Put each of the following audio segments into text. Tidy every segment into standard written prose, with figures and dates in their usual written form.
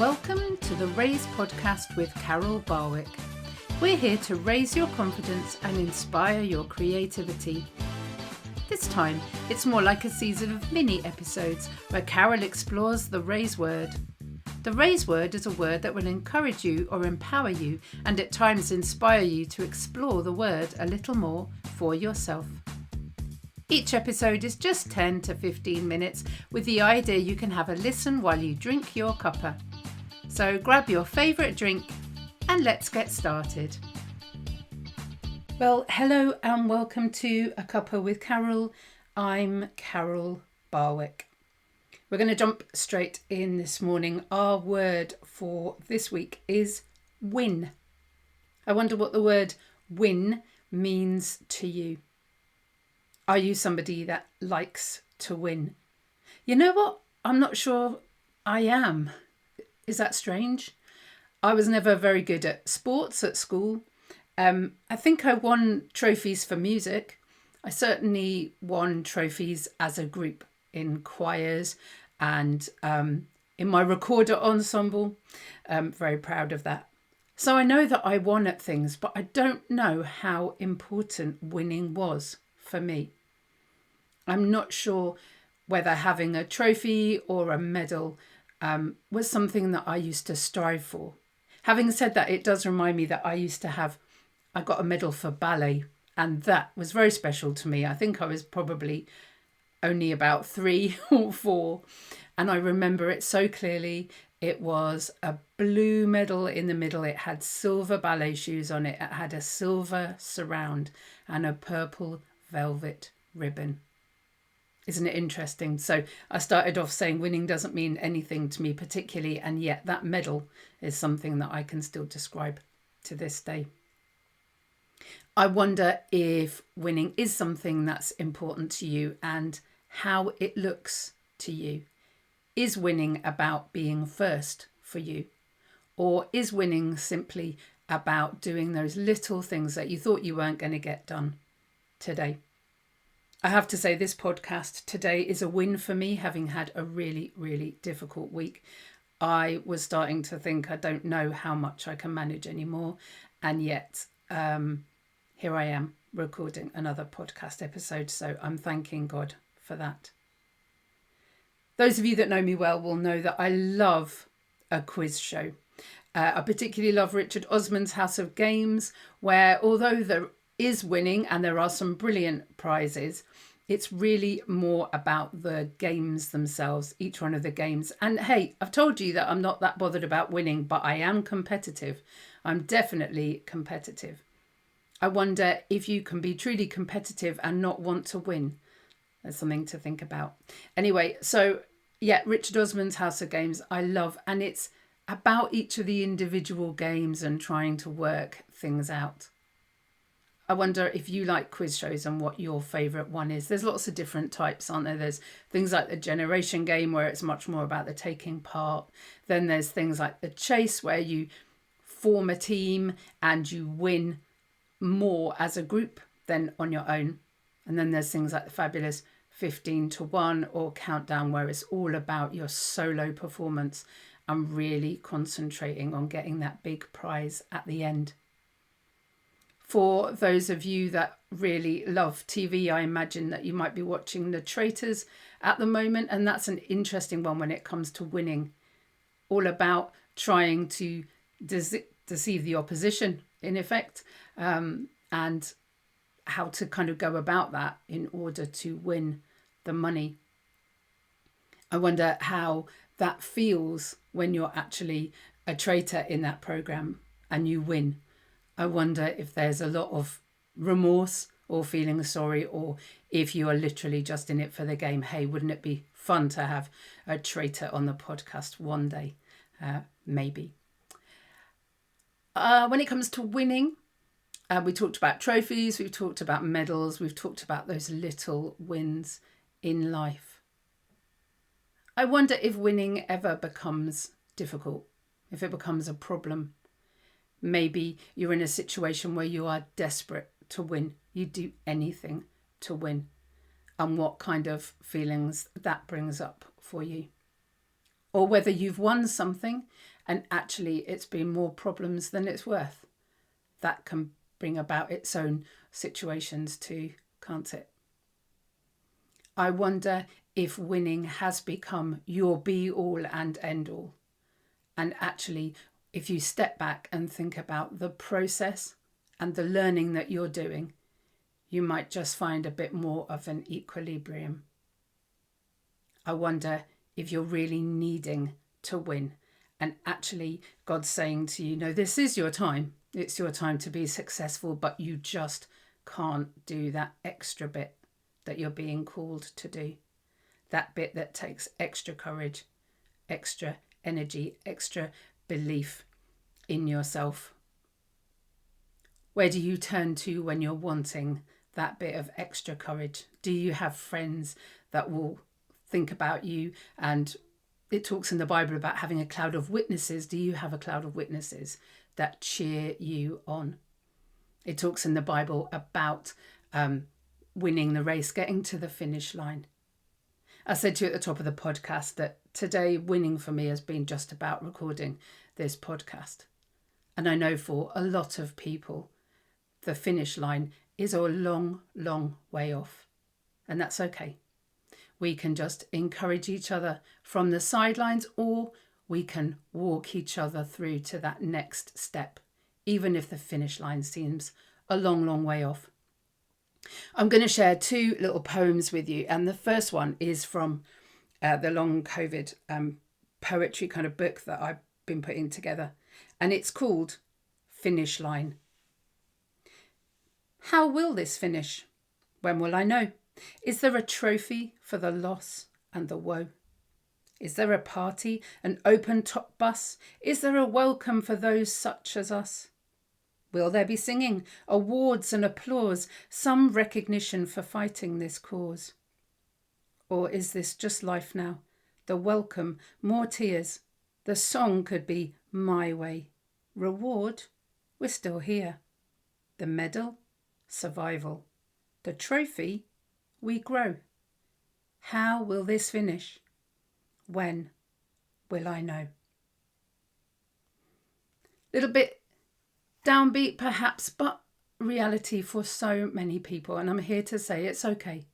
Welcome to the Raise podcast with Carol Barwick. We're here to raise your confidence and inspire your creativity. This time, it's more like a season of mini episodes where Carol explores the raise word. The raise word is a word that will encourage you or empower you and at times inspire you to explore the word a little more for yourself. Each episode is just 10 to 15 minutes with the idea you can have a listen while you drink your cuppa. So grab your favourite drink and let's get started. Well, hello and welcome to A Cuppa with Carol. I'm Carol Barwick. We're going to jump straight in this morning. Our word for this week is win. I wonder what the word win means to you. Are you somebody that likes to win? You know what? I'm not sure I am. Is that strange? I was never very good at sports at school. I think I won trophies for music. I certainly won trophies as a group in choirs and in my recorder ensemble. I'm very proud of that. So I know that I won at things, but I don't know how important winning was for me. I'm not sure whether having a trophy or a medal was something that I used to strive for. Having said that, it does remind me that I got a medal for ballet, and that was very special to me. I think I was probably only about 3 or 4, and I remember it so clearly. It was a blue medal in the middle. It had silver ballet shoes on it. It had a silver surround and a purple velvet ribbon. Isn't it interesting? So I started off saying winning doesn't mean anything to me particularly, and yet that medal is something that I can still describe to this day. I wonder if winning is something that's important to you and how it looks to you. Is winning about being first for you? Or is winning simply about doing those little things that you thought you weren't going to get done today? I have to say this podcast today is a win for me, having had a really, really difficult week. I was starting to think I don't know how much I can manage anymore. And yet here I am recording another podcast episode. So I'm thanking God for that. Those of you that know me well will know that I love a quiz show. I particularly love Richard Osman's House of Games, where although there is winning and there are some brilliant prizes, it's really more about the games themselves, each one of the games. And hey, I've told you that I'm not that bothered about winning, but I am competitive. I'm definitely competitive. I wonder if you can be truly competitive and not want to win. There's something to think about. Anyway, so yeah, Richard Osman's House of Games I love, and it's about each of the individual games and trying to work things out. I wonder if you like quiz shows and what your favourite one is. There's lots of different types, aren't there? There's things like the generation game where it's much more about the taking part. Then there's things like the chase where you form a team and you win more as a group than on your own. And then there's things like the fabulous 15 to 1 or countdown where it's all about your solo performance and really concentrating on getting that big prize at the end. For those of you that really love TV, I imagine that you might be watching The Traitors at the moment, and that's an interesting one when it comes to winning. All about trying to deceive the opposition, in effect, and how to kind of go about that in order to win the money. I wonder how that feels when you're actually a traitor in that program and you win. I wonder if there's a lot of remorse or feeling sorry, or if you are literally just in it for the game. Hey, wouldn't it be fun to have a traitor on the podcast one day? Maybe. When it comes to winning, we talked about trophies, we've talked about medals, we've talked about those little wins in life. I wonder if winning ever becomes difficult, if it becomes a problem. Maybe you're in a situation where you are desperate to win. You do anything to win. And what kind of feelings that brings up for you. or whether you've won something and actually it's been more problems than it's worth. That can bring about its own situations too, can't it? I wonder if winning has become your be-all and end-all. And actually, if you step back and think about the process and the learning that you're doing, you might just find a bit more of an equilibrium. I wonder if you're really needing to win and actually God's saying to you, no, this is your time. It's your time to be successful, but you just can't do that extra bit that you're being called to do. That bit that takes extra courage, extra energy, extra belief in yourself. Where do you turn to when you're wanting that bit of extra courage? Do you have friends that will think about you? And it talks in the Bible about having a cloud of witnesses. Do you have a cloud of witnesses that cheer you on? It talks in the Bible about winning the race, getting to the finish line. I said to you at the top of the podcast that today winning for me has been just about recording this podcast. And I know for a lot of people, the finish line is a long, long way off. And that's okay. We can just encourage each other from the sidelines, or we can walk each other through to that next step, even if the finish line seems a long, long way off. I'm going to share two little poems with you. And the first one is from the long COVID poetry kind of book that I've been putting together. And it's called Finish Line. How will this finish? When will I know? Is there a trophy for the loss and the woe? Is there a party, an open-top bus? Is there a welcome for those such as us? Will there be singing, awards and applause, some recognition for fighting this cause? Or is this just life now? The welcome, more tears. The song could be my way. Reward, we're still here. The medal, survival. The trophy, we grow. How will this finish? When will I know? Little bit downbeat perhaps, but reality for so many people. And I'm here to say it's okay.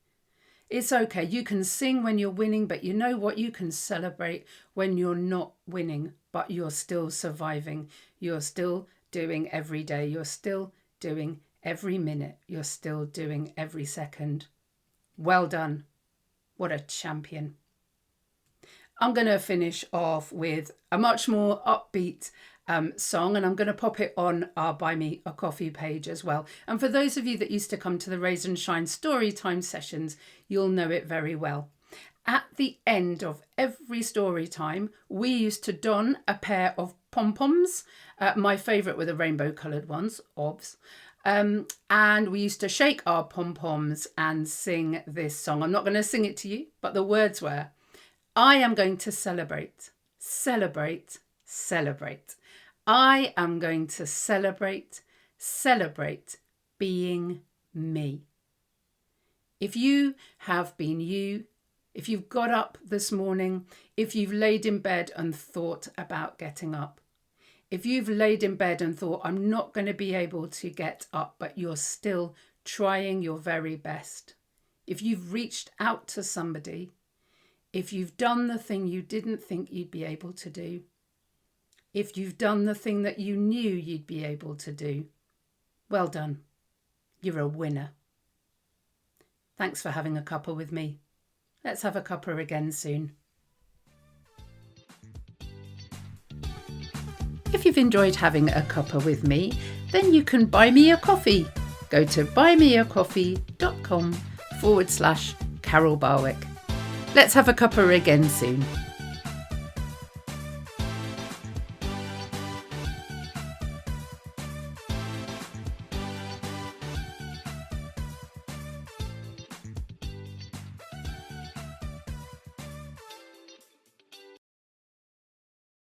It's okay. You can sing when you're winning, but you know what? You can celebrate when you're not winning, but you're still surviving. You're still doing every day. You're still doing every minute. You're still doing every second. Well done. What a champion. I'm going to finish off with a much more upbeat song, and I'm going to pop it on our Buy Me a Coffee page as well. And for those of you that used to come to the Raise and Shine story time sessions, you'll know it very well. At the end of every story time, we used to don a pair of pom-poms. My favourite were the rainbow coloured ones, obvs. And we used to shake our pom-poms and sing this song. I'm not going to sing it to you, but the words were, I am going to celebrate, celebrate, celebrate. I am going to celebrate, celebrate being me. If you have been you, if you've got up this morning, if you've laid in bed and thought about getting up, if you've laid in bed and thought, I'm not going to be able to get up, but you're still trying your very best, if you've reached out to somebody, if you've done the thing you didn't think you'd be able to do, if you've done the thing that you knew you'd be able to do, well done. You're a winner. Thanks for having a cuppa with me. Let's have a cuppa again soon. If you've enjoyed having a cuppa with me, then you can buy me a coffee. Go to buymeacoffee.com/Carol Barwick. Let's have a cuppa again soon.